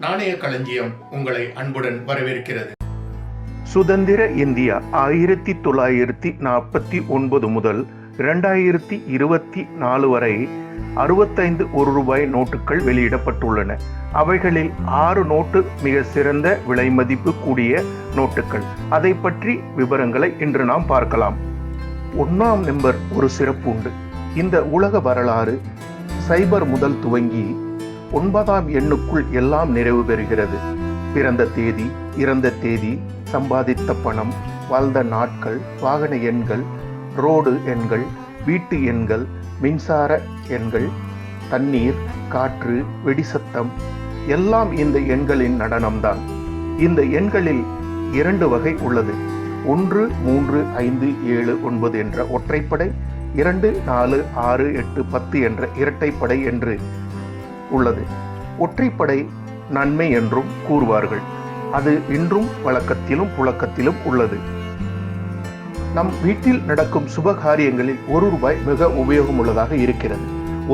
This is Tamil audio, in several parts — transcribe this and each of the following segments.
நாணய களஞ்சியம் உங்களை அன்புடன் வரவேற்கிறது. சுதந்திர இந்தியா 1949 முதல் 2024 வரை 65 1 ரூபாய் நோட்டுகள் வெளியிடப்பட்டுள்ளன. அவைகளில் 6 நோட்டு மிக சிறந்த விலை மதிப்பு கூடிய நோட்டுகள். அதை பற்றி விவரங்களை இன்று நாம் பார்க்கலாம். 1ஆம் நம்பர் ஒரு சிறப்பு உண்டு. இந்த உலக வரலாறு சைபர் முதல் துவங்கி 9ஆம் எண்ணுக்குள் எல்லாம் நிறைவு பெறுகிறது. பிறந்த தேதி, இறந்த தேதி, சம்பாதித்த பணம், வாழ்ந்த நாட்கள், வாகன எண்கள், ரோடு எண்கள், வீட்டு எண்கள், மின்சார எண்கள், தண்ணீர், காற்று, வெடிசத்தம் எல்லாம் இந்த எண்களின் நடனம்தான். இந்த எண்களில் 2 வகை உள்ளது. 1, 3, 5, 7, 9 என்ற ஒற்றைப்படை, 2, 4, 6, 8, 10 என்ற இரட்டைப்படை என்று உள்ளது. ஒற்றைப்படை நன்மை என்றும் கூறுவார்கள். அது இன்றும் வழக்கத்திலும் புழக்கத்திலும் உள்ளது. நம் வீட்டில் நடக்கும் சுப காரியங்களில் 1 ரூபாய் மிக உபயோகம் உள்ளதாக இருக்கிறது.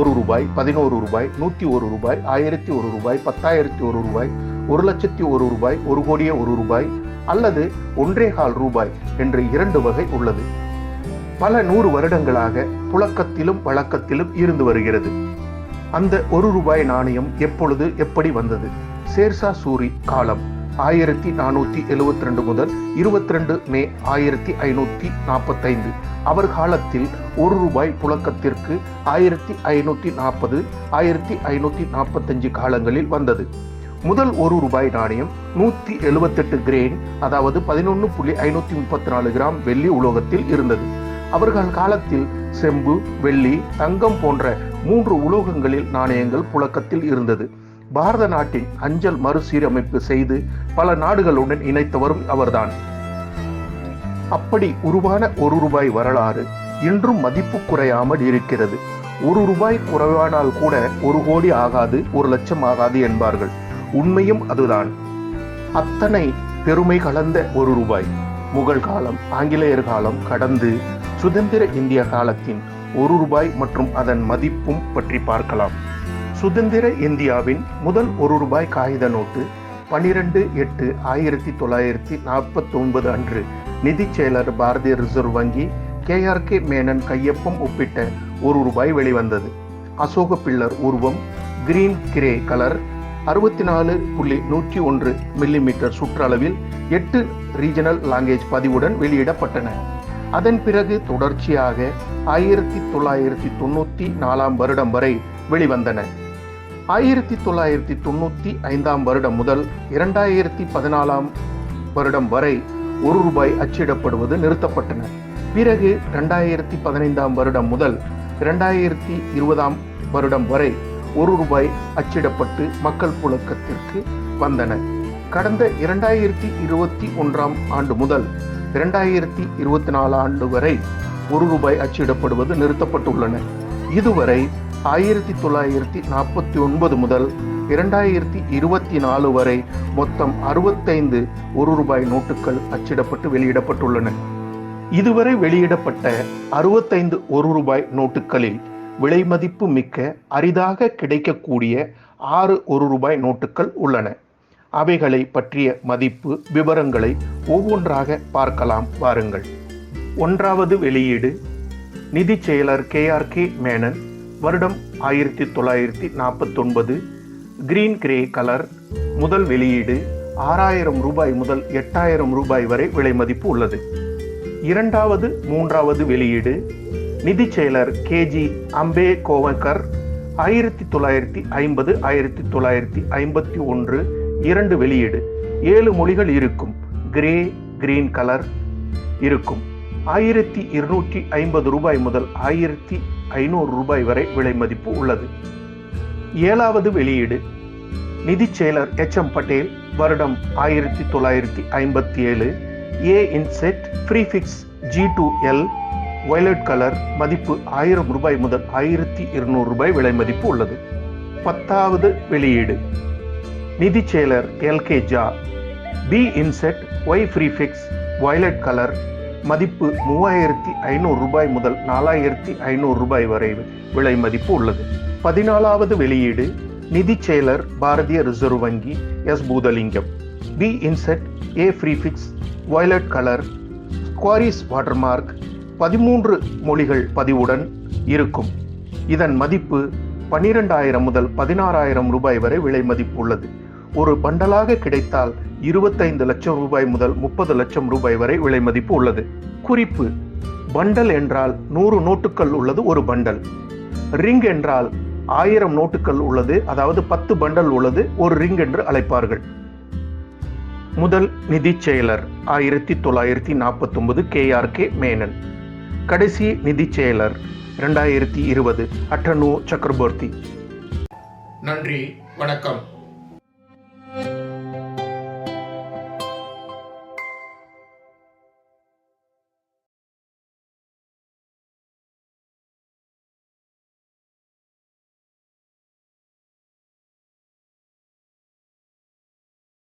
1 ரூபாய், 11 ரூபாய், 101 ரூபாய், 1001 ரூபாய், 10,001 ரூபாய், 1,01 ரூபாய், 1 கோடியே 1 ரூபாய் அல்லது 1.25 ரூபாய் என்று 2 வகை உள்ளது. பல 100 வருடங்களாக புழக்கத்திலும் வழக்கத்திலும் இருந்து வருகிறது. அந்த 1 ரூபாய் நாணயம் எப்பொழுது எப்படி வந்தது? ஷேர்ஷா சூரி காலம் 1472 முதல் 22 மே 1545. அவர் காலத்தில் 1 ரூபாய் புழக்கத்திற்கு 1540 1545 காலங்களில் வந்தது. முதல் 1 ரூபாய் நாணயம் 178 கிரெயின், அதாவது 11.534 கிராம் வெள்ளி உலோகத்தில் இருந்தது. அவர்கள் காலத்தில் செம்பு, வெள்ளி, தங்கம் போன்ற 3 உலோகங்களில் நாணயங்கள் புழக்கத்தில் இருந்தது. பாரத நாட்டின் அஞ்சல் மறுசீரமைப்பு செய்து பல நாடுகளுடன் இணைத்தவரும் அவர்தான். அப்படி உருவான 1 ரூபாய் வரலாறு இன்றும் மதிப்பு குறையாமல் இருக்கிறது. 1 ரூபாய் குறைவானால் கூட 1 கோடி ஆகாது, 1 லட்சம் ஆகாது என்பார்கள். உண்மையும் அதுதான். அத்தனை பெருமை கலந்த 1 ரூபாய் முகல் காலம், ஆங்கிலேயர் காலம் கடந்து சுதந்திர இந்திய காலத்தின் 1 ரூபாய் மற்றும் அதன் மதிப்பும் பற்றி பார்க்கலாம். சுதந்திர இந்தியாவின் முதல் 1 ரூபாய் காகித நோட்டு 12/8/1949 அன்று நிதி செயலர் பாரதிய ரிசர்வ் வங்கி KRK மேனன் கையொப்பம் ஒப்பிட்ட 1 ரூபாய் வெளிவந்தது. அசோக பில்லர் உருவம், கிரீன் கிரே கலர், 64.101 மில்லிமீட்டர் சுற்றளவில் 8 ரீஜனல் லாங்குவேஜ் பதிவுடன் வெளியிடப்பட்டன. அதன் பிறகு தொடர்ச்சியாக 1994 வருடம் வரை வெளிவந்தன. 1995 வருடம் முதல் 2014 வருடம் வரை 1 ரூபாய் அச்சிடப்படுவது நிறுத்தப்பட்டன. பிறகு 2015 வருடம் முதல் 2020 வருடம் வரை 1 ரூபாய் அச்சிடப்பட்டு மக்கள் புழக்கத்திற்கு வந்தன. கடந்த 2021 ஆண்டு முதல் 2024 ஆண்டு வரை 1 ரூபாய் அச்சிடப்படுவது நிறுத்தப்பட்டுள்ளன. இதுவரை 1949 முதல் 2024 வரை மொத்தம் 65 1 ரூபாய் நோட்டுகள் அச்சிடப்பட்டு வெளியிடப்பட்டுள்ளன. இதுவரை வெளியிடப்பட்ட 65 1 ரூபாய் நோட்டுகளில் விலை மதிப்பு மிக்க அரிதாக கிடைக்கக்கூடிய 6 1 ரூபாய் நோட்டுகள் உள்ளன. அவைகளை பற்றிய மதிப்பு விவரங்களை ஒவ்வொன்றாக பார்க்கலாம் வாருங்கள். 1வது வெளியீடு நிதி செயலர் KRK மேனன், வருடம் 1949, கிரீன் கிரே கலர். முதல் வெளியீடு 6000 ரூபாய் முதல் 8000 ரூபாய் வரை விலை மதிப்பு உள்ளது. 2வது 3வது வெளியீடு நிதி செயலர் KG அம்பே கோவக்கர் 1950 1951, 2 வெளியீடு. 7 மொழிகள் இருக்கும். கிரே கிரீன் கலர் இருக்கும். 1250 ரூபாய் முதல் 1500 ரூபாய் வரை விலை மதிப்பு உள்ளது. 7வது வெளியீடு நிதி செயலர் HM பட்டேல், வருடம் 1957, A inset prefix G2L violet colour. மதிப்பு 1000 ரூபாய் முதல் 1200 ரூபாய் விலை மதிப்பு உள்ளது. 10வது வெளியீடு நிதி செயலர் LK ஜா, B inset Y prefix violet colour. மதிப்பு 3500 ரூபாய் முதல் 4500 ரூபாய் வரை விலை மதிப்பு உள்ளது. 14வது வெளியீடு நிதி செயலர் பாரதிய ரிசர்வ் வங்கி எஸ் பூதலிங்கம். பி இன்செட் ஏ ப்ரீஃபிக்ஸ் வயலட் கலர் ஸ்குவாரிஸ் வாட்டர்மார்க் 13 மொழிகள் பதிவுடன் இருக்கும். இதன் மதிப்பு 12,000 முதல் 16,000 ரூபாய் வரை விலை மதிப்பு உள்ளது. ஒரு பண்டலாக கிடைத்தால் 25 லட்சம் ரூபாய் முதல் 30 லட்சம் ரூபாய் வரை விலை மதிப்பு உள்ளது. குறிப்பு: பண்டல் என்றால் 100 நோட்டுகள் உள்ளது ஒரு பண்டல். ரிங் என்றால் 1000 நோட்டுகள் உள்ளது, அதாவது 10 பண்டல் உள்ளது ஒரு ரிங் என்று அழைப்பார்கள். முதல் நிதிச் செயலர் 1949 KRK மேனன். கடைசி நிதிச் செயலர் 2020 அட்டனு சக்கரவர்த்தி. நன்றி, வணக்கம்.